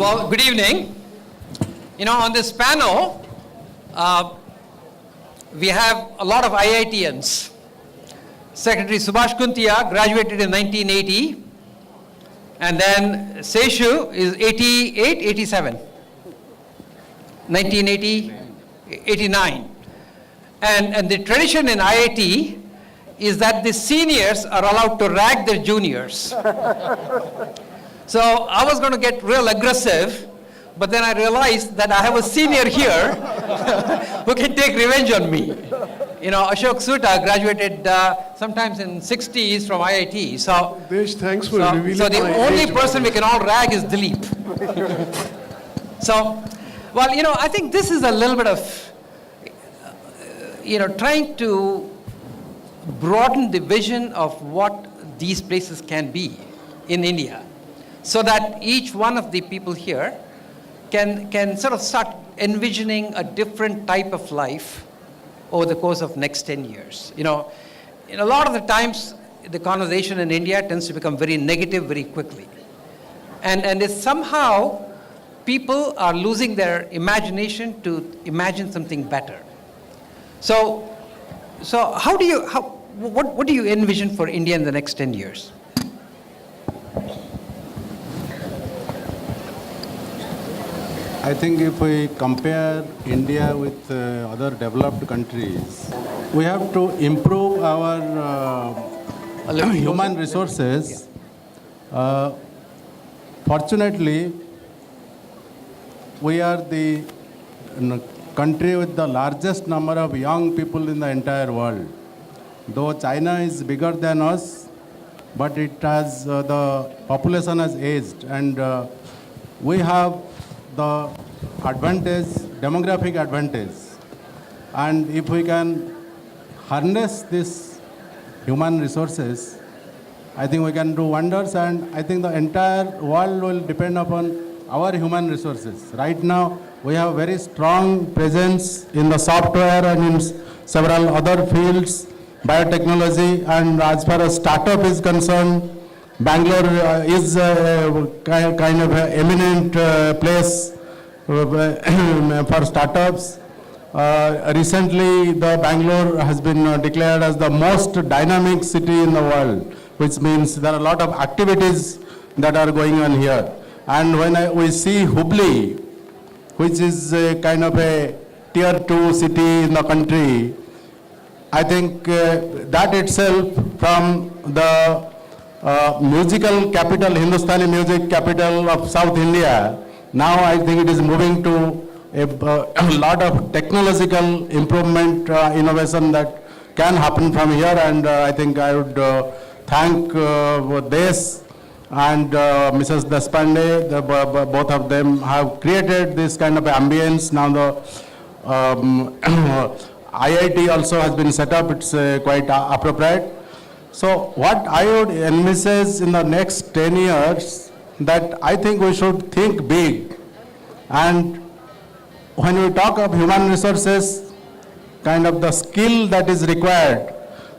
Well, good evening. On this panel, we have a lot of IITians. Secretary Subhash Kuntiya graduated in 1980, and then Seshu is 88, 87, 1980, 89. And the tradition in IIT is that the seniors are allowed to rag their juniors. So I was going to get real aggressive, but then I realized that I have a senior here who can take revenge on me. Ashok Suta graduated sometimes in 60s from IIT. So, Desh, thanks for revealing so the my only age, person we can all rag is Dilip. So, I think this is a little bit of, trying to broaden the vision of what these places can be in India, so that each one of the people here can sort of start envisioning a different type of life over the course of next 10 years. A lot of the times, the conversation in India tends to become very negative very quickly. And it's somehow people are losing their imagination to imagine something better. So what do you envision for India in the next 10 years? I think if we compare India with other developed countries, we have to improve our human resources. Fortunately, we are the country with the largest number of young people in the entire world. Though China is bigger than us, but it has the population has aged, and we have the advantage, demographic advantage. And if we can harness this human resources, I think we can do wonders, and I think the entire world will depend upon our human resources. Right now, we have very strong presence in the software and in several other fields, biotechnology, and as far as startup is concerned, Bangalore is a kind of an eminent place for startups. Recently, the Bangalore has been declared as the most dynamic city in the world, which means there are a lot of activities that are going on here. And when we see Hubli, which is a kind of a tier 2 city in the country, I think that itself, from the musical capital, Hindustani music capital of South India, now I think it is moving to a lot of technological improvement, innovation that can happen from here. And I think I would thank Desh and Mrs. Deshpande. Both of them have created this kind of ambience. Now the IIT also has been set up. It's quite appropriate. So what I would envisage in the next 10 years, that I think we should think big. And when we talk of human resources, kind of the skill that is required,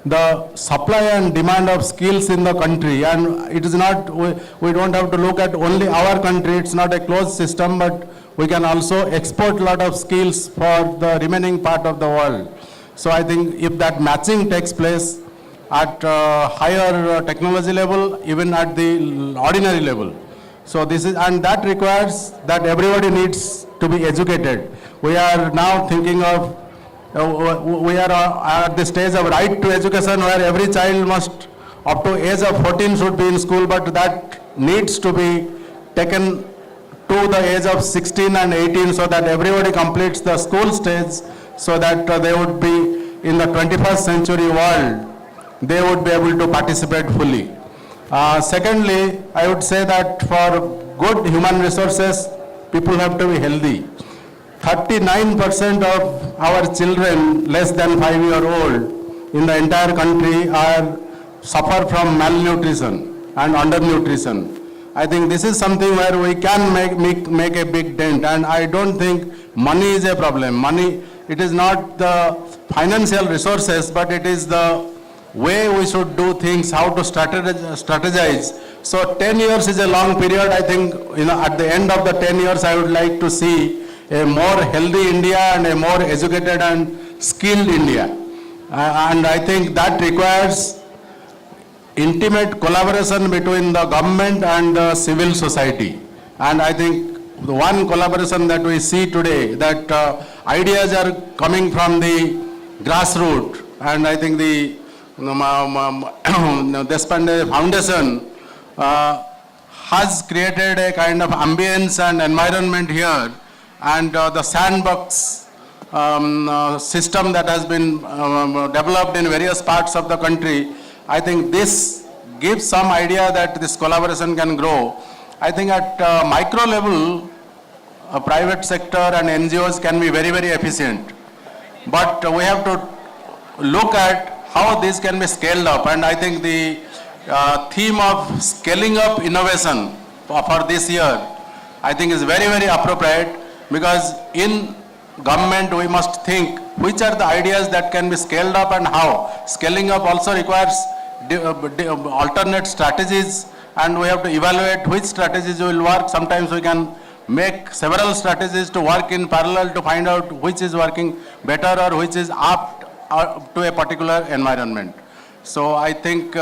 the supply and demand of skills in the country, and it is not, we don't have to look at only our country, it's not a closed system, but we can also export a lot of skills for the remaining part of the world. So I think if that matching takes place at higher technology level, even at the ordinary level. So this is, and that requires that everybody needs to be educated. We are now thinking of, we are at the stage of right to education, where every child must, up to age of 14 should be in school, but that needs to be taken to the age of 16 and 18, so that everybody completes the school stage, so that they would be in the 21st century world, they would be able to participate fully. Secondly, I would say that for good human resources, people have to be healthy. 39% of our children less than 5-year-old in the entire country suffer from malnutrition and undernutrition. I think this is something where we can make a big dent, and I don't think money is a problem. Money, it is not the financial resources, but it is the way we should do things, how to strategize So 10 years is a long period. I think, at the end of the 10 years, I would like to see a more healthy India and a more educated and skilled India. And I think that requires intimate collaboration between the government and the civil society. And I think the one collaboration that we see today, that ideas are coming from the grassroots, and I think the Deshpande Foundation has created a kind of ambience and environment here, and the sandbox system that has been developed in various parts of the country. I think this gives some idea that this collaboration can grow. I think at micro level, private sector and NGOs can be very, very efficient. But we have to look at how this can be scaled up. And I think the theme of scaling up innovation for this year, I think is very, very appropriate, because in government we must think which are the ideas that can be scaled up and how. Scaling up also requires alternate strategies, and we have to evaluate which strategies will work. Sometimes we can make several strategies to work in parallel to find out which is working better or which is apt to a particular environment. So I think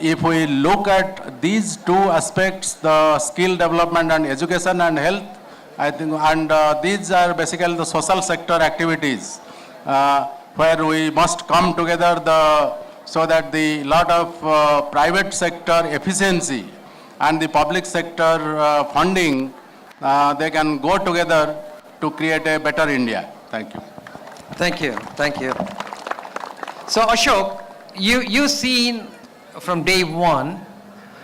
if we look at these two aspects, the skill development and education and health, I think, and these are basically the social sector activities where we must come together so that the lot of private sector efficiency and the public sector funding, they can go together to create a better India. Thank you. Thank you. Thank you. So Ashok, you've seen from day one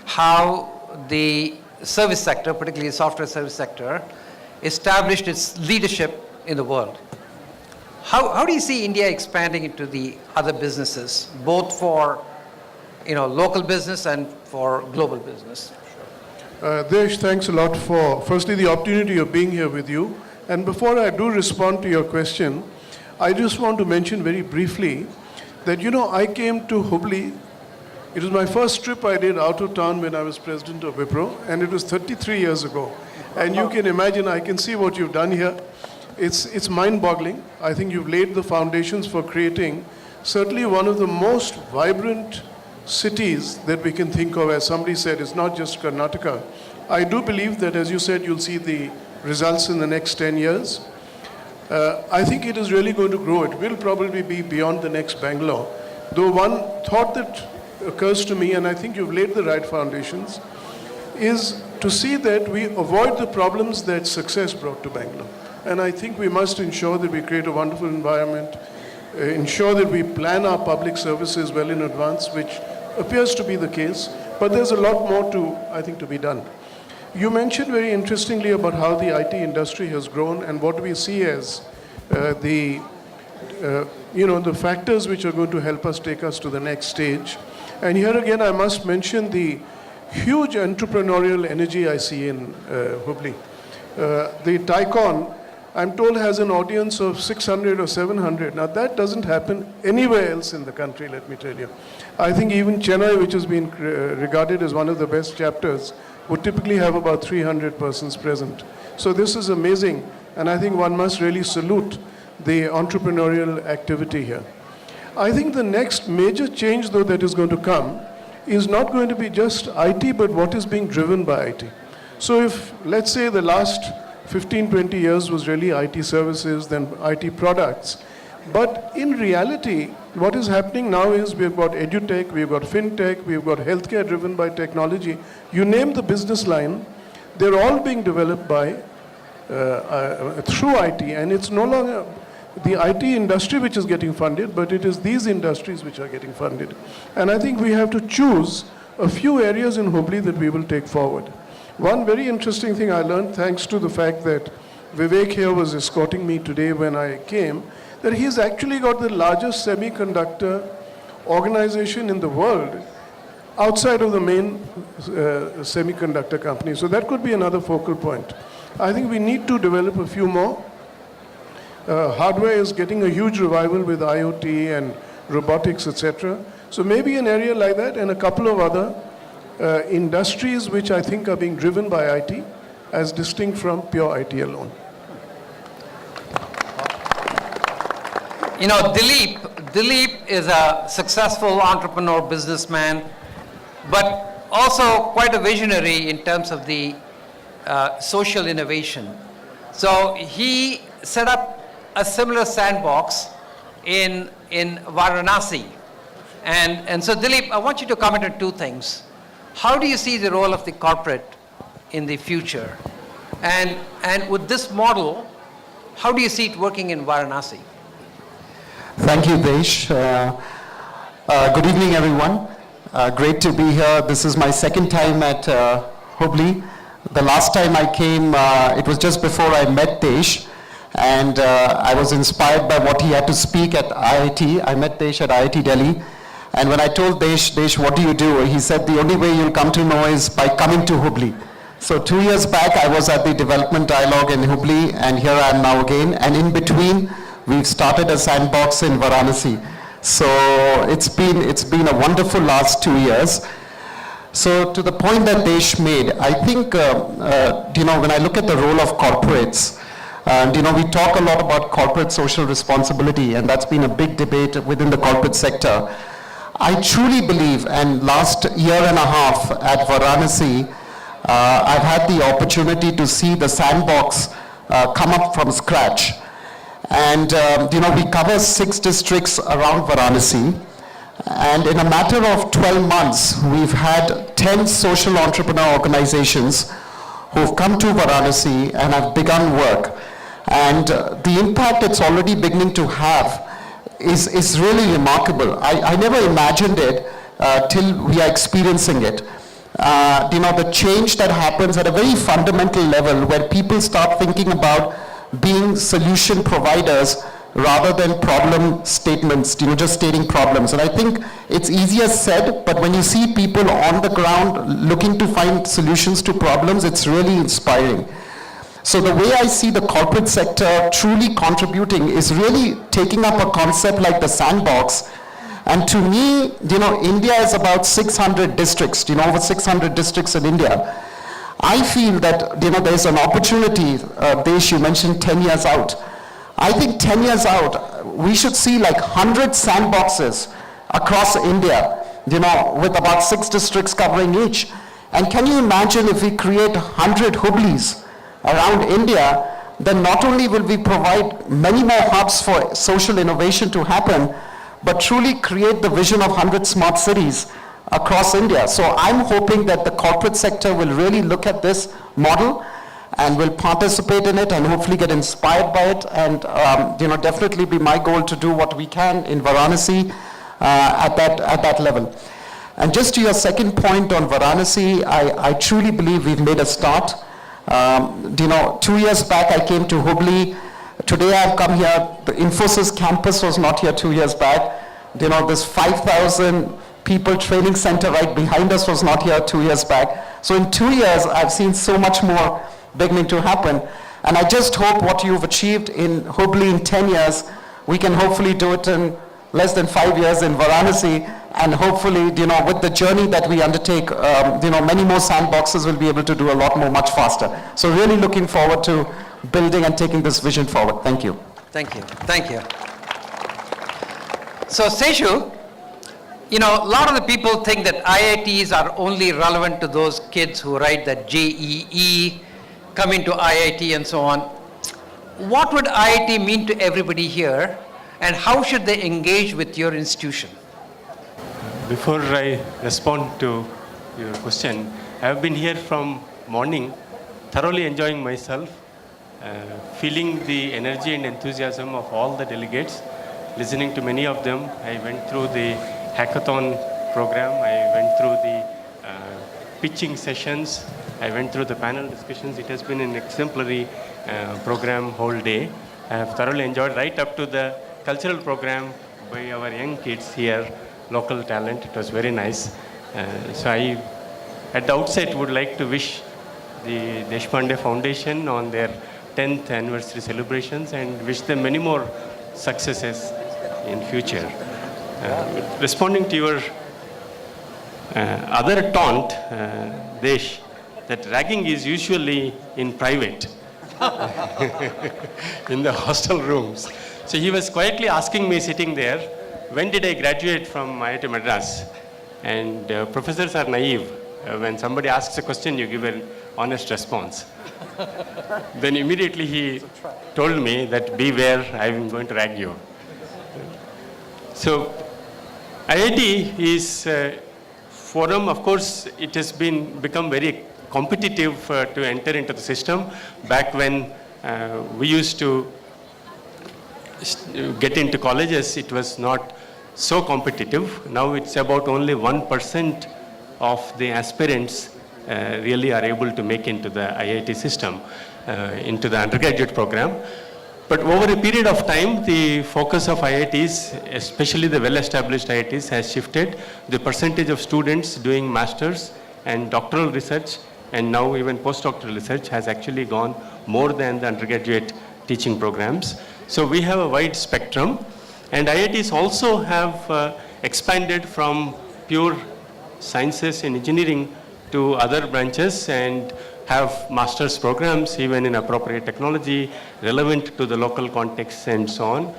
how the service sector, particularly the software service sector, established its leadership in the world. How do you see India expanding into the other businesses, both for local business and for global business? Desh, thanks a lot for, firstly, the opportunity of being here with you. And before I do respond to your question, I just want to mention very briefly that, I came to Hubli. It was my first trip I did out of town when I was president of Wipro, and it was 33 years ago. And you can imagine, I can see what you've done here. It's mind-boggling. I think you've laid the foundations for creating certainly one of the most vibrant cities that we can think of. As somebody said, it's not just Karnataka. I do believe that, as you said, you'll see the results in the next 10 years. I think it is really going to grow. It will probably be beyond the next Bangalore. Though one thought that occurs to me, and I think you've laid the right foundations, is to see that we avoid the problems that success brought to Bangalore. And I think we must ensure that we create a wonderful environment, ensure that we plan our public services well in advance, which appears to be the case, but there's a lot more to be done. You mentioned very interestingly about how the IT industry has grown and what we see as the factors which are going to help us take us to the next stage. And here again, I must mention the huge entrepreneurial energy I see in Hubli. The Tycon, I'm told, has an audience of 600 or 700. Now, that doesn't happen anywhere else in the country, let me tell you. I think even Chennai, which has been regarded as one of the best chapters, would typically have about 300 persons present. So this is amazing, and I think one must really salute the entrepreneurial activity here. I think the next major change, though, that is going to come is not going to be just IT, but what is being driven by IT. So if, let's say, the last 15, 20 years was really IT services, then IT products. But in reality, what is happening now is we've got edutech, we've got fintech, we've got healthcare driven by technology. You name the business line, they're all being developed by through IT, and it's no longer the IT industry which is getting funded, but it is these industries which are getting funded. And I think we have to choose a few areas in Hubli that we will take forward. One very interesting thing I learned, thanks to the fact that Vivek here was escorting me today when I came, that he's actually got the largest semiconductor organization in the world outside of the main semiconductor company. So that could be another focal point. I think we need to develop a few more. Hardware is getting a huge revival with IoT and robotics, etc. So maybe an area like that and a couple of other industries which I think are being driven by IT as distinct from pure IT alone. You know, Dilip is a successful entrepreneur, businessman, but also quite a visionary in terms of the social innovation. So he set up a similar sandbox in Varanasi. And so Dilip, I want you to comment on two things. How do you see the role of the corporate in the future? And with this model, how do you see it working in Varanasi? Thank you, Desh. Good evening, everyone. Great to be here. This is my second time at Hubli. The last time I came, it was just before I met Desh, and I was inspired by what he had to speak at IIT. I met Desh at IIT Delhi, and when I told Desh, what do you do? He said, the only way you'll come to know is by coming to Hubli. So 2 years back, I was at the development dialogue in Hubli, and here I am now again, and in between, we've started a sandbox in Varanasi. So it's been a wonderful last 2 years. So to the point that Desh made, I think, when I look at the role of corporates, we talk a lot about corporate social responsibility, and that's been a big debate within the corporate sector. I truly believe, and last year and a half at Varanasi, I've had the opportunity to see the sandbox come up from scratch. And, we cover 6 districts around Varanasi. And in a matter of 12 months, we've had 10 social entrepreneur organizations who've come to Varanasi and have begun work. And the impact it's already beginning to have is really remarkable. I never imagined it till we are experiencing it. The change that happens at a very fundamental level where people start thinking about being solution providers rather than problem statements, just stating problems. And I think it's easier said, but when you see people on the ground looking to find solutions to problems, it's really inspiring. So the way I see the corporate sector truly contributing is really taking up a concept like the sandbox. And to me, India is about 600 districts, over 600 districts in India. I feel that there's an opportunity, Desh, you mentioned 10 years out. I think 10 years out, we should see like 100 sandboxes across India, with about 6 districts covering each. And can you imagine if we create 100 Hublis around India, then not only will we provide many more hubs for social innovation to happen, but truly create the vision of 100 smart cities across India. So I'm hoping that the corporate sector will really look at this model and will participate in it and hopefully get inspired by it, and definitely be my goal to do what we can in Varanasi at that level. And just to your second point on Varanasi, I truly believe we've made a start. 2 years back I came to Hubli. Today I've come here. The Infosys campus was not here 2 years back. This 5,000 people training center right behind us was not here 2 years back. So in 2 years, I've seen so much more beginning to happen. And I just hope what you've achieved in Hubli in 10 years, we can hopefully do it in less than 5 years in Varanasi. And hopefully, with the journey that we undertake, many more sandboxes will be able to do a lot more, much faster. So really looking forward to building and taking this vision forward. Thank you. Thank you. Thank you. So, Seshu, a lot of the people think that IITs are only relevant to those kids who write that JEE, come into IIT and so on. What would IIT mean to everybody here, and how should they engage with your institution? Before I respond to your question, I have been here from morning, thoroughly enjoying myself, feeling the energy and enthusiasm of all the delegates, listening to many of them. I went through the hackathon program, I went through the pitching sessions, I went through the panel discussions. It has been an exemplary program whole day. I have thoroughly enjoyed, right up to the cultural program by our young kids here, local talent. It was very nice. So I, at the outset, would like to wish the Deshpande Foundation on their 10th anniversary celebrations and wish them many more successes in future. Responding to your Other taunt, Desh, that ragging is usually in private, in the hostel rooms. So he was quietly asking me sitting there, when did I graduate from IIT Madras? And professors are naive. When somebody asks a question, you give an honest response. Then immediately he told me that beware, I am going to rag you. So IIT is a forum, of course, it has become very competitive to enter into the system. Back when we used to get into colleges, it was not so competitive. Now it's about only 1% of the aspirants really are able to make into the IIT system, into the undergraduate program. But over a period of time, the focus of IITs, especially the well-established IITs, has shifted. The percentage of students doing masters and doctoral research, and now even postdoctoral research, has actually gone more than the undergraduate teaching programs. So we have a wide spectrum, and IITs also have expanded from pure sciences and engineering to other branches and have master's programs even in appropriate technology, relevant to the local context and so on.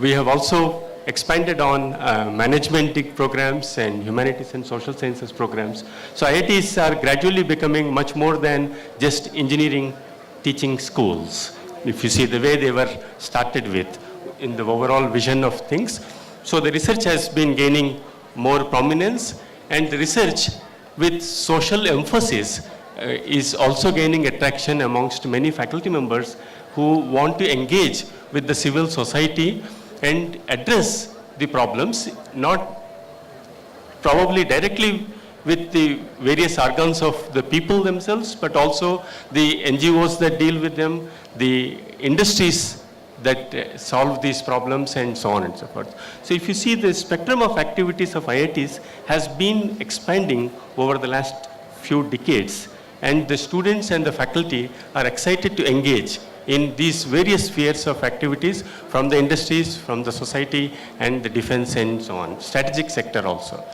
We have also expanded on management programs and humanities and social sciences programs. So IITs are gradually becoming much more than just engineering teaching schools, if you see the way they were started with in the overall vision of things. So the research has been gaining more prominence, and the research with social emphasis is also gaining attraction amongst many faculty members who want to engage with the civil society and address the problems, not probably directly with the various organs of the people themselves, but also the NGOs that deal with them, the industries that solve these problems, and so on and so forth. So if you see, the spectrum of activities of IITs has been expanding over the last few decades, and the students and the faculty are excited to engage in these various spheres of activities from the industries, from the society, and the defense, and so on, strategic sector also.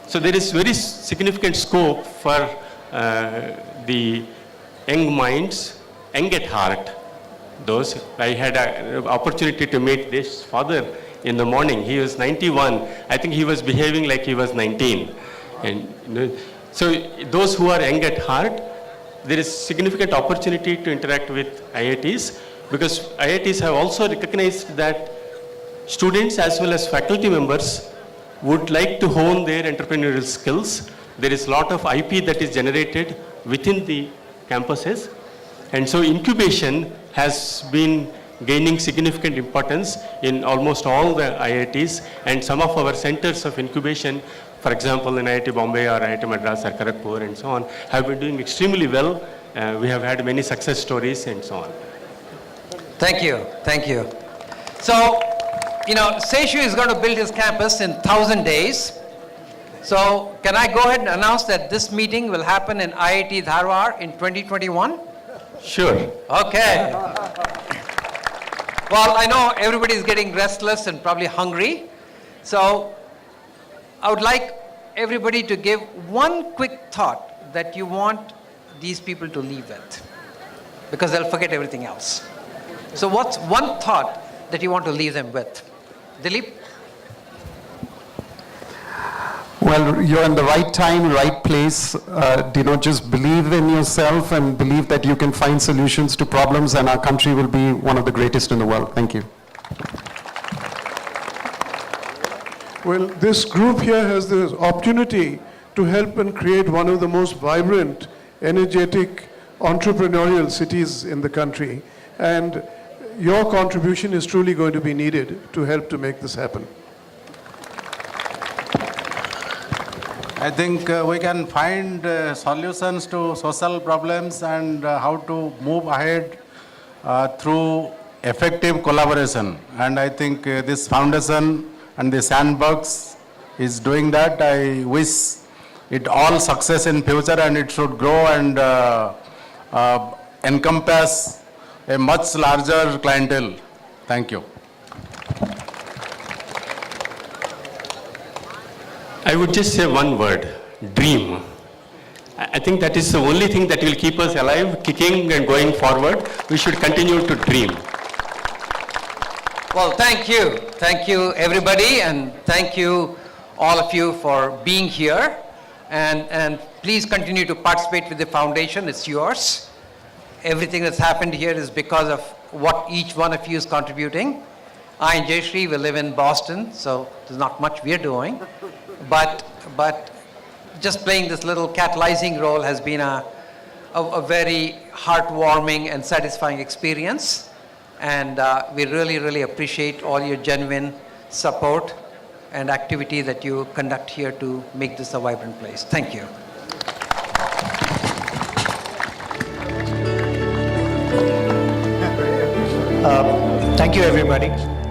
So there is very significant scope for the young minds, young at heart. Those, I had an opportunity to meet this father in the morning. He was 91. I think he was behaving like he was 19. And so those who are young at heart, there is significant opportunity to interact with IITs, because IITs have also recognized that students as well as faculty members would like to hone their entrepreneurial skills. There is a lot of IP that is generated within the campuses. And so incubation has been gaining significant importance in almost all the IITs, and some of our centers of incubation, for example, in IIT Bombay or IIT Madras or Kharagpur and so on, have been doing extremely well. We have had many success stories and so on. Thank you, thank you. So, you know, Seshu is going to build his campus in 1,000 days. So, can I go ahead and announce that this meeting will happen in IIT Dharwad in 2021? Sure. Okay. Well, I know everybody is getting restless and probably hungry. So, I would like everybody to give one quick thought that you want these people to leave with, because they'll forget everything else. So what's one thought that you want to leave them with? Dilip? Well, you're in the right time, right place. Just believe in yourself and believe that you can find solutions to problems, and our country will be one of the greatest in the world. Thank you. Well, this group here has the opportunity to help and create one of the most vibrant, energetic, entrepreneurial cities in the country. And your contribution is truly going to be needed to help to make this happen. I think we can find solutions to social problems and how to move ahead through effective collaboration. And I think this foundation and the sandbox is doing that. I wish it all success in future, and it should grow and encompass a much larger clientele. Thank you. I would just say one word, dream. I think that is the only thing that will keep us alive, kicking and going forward. We should continue to dream. Well, thank you. Thank you, everybody, and thank you, all of you, for being here. And please continue to participate with the foundation. It's yours. Everything that's happened here is because of what each one of you is contributing. I and Jayashree, we live in Boston, so there's not much we're doing. But just playing this little catalyzing role has been a very heartwarming and satisfying experience. And we really, really appreciate all your genuine support and activity that you conduct here to make this a vibrant place. Thank you. Thank you, everybody.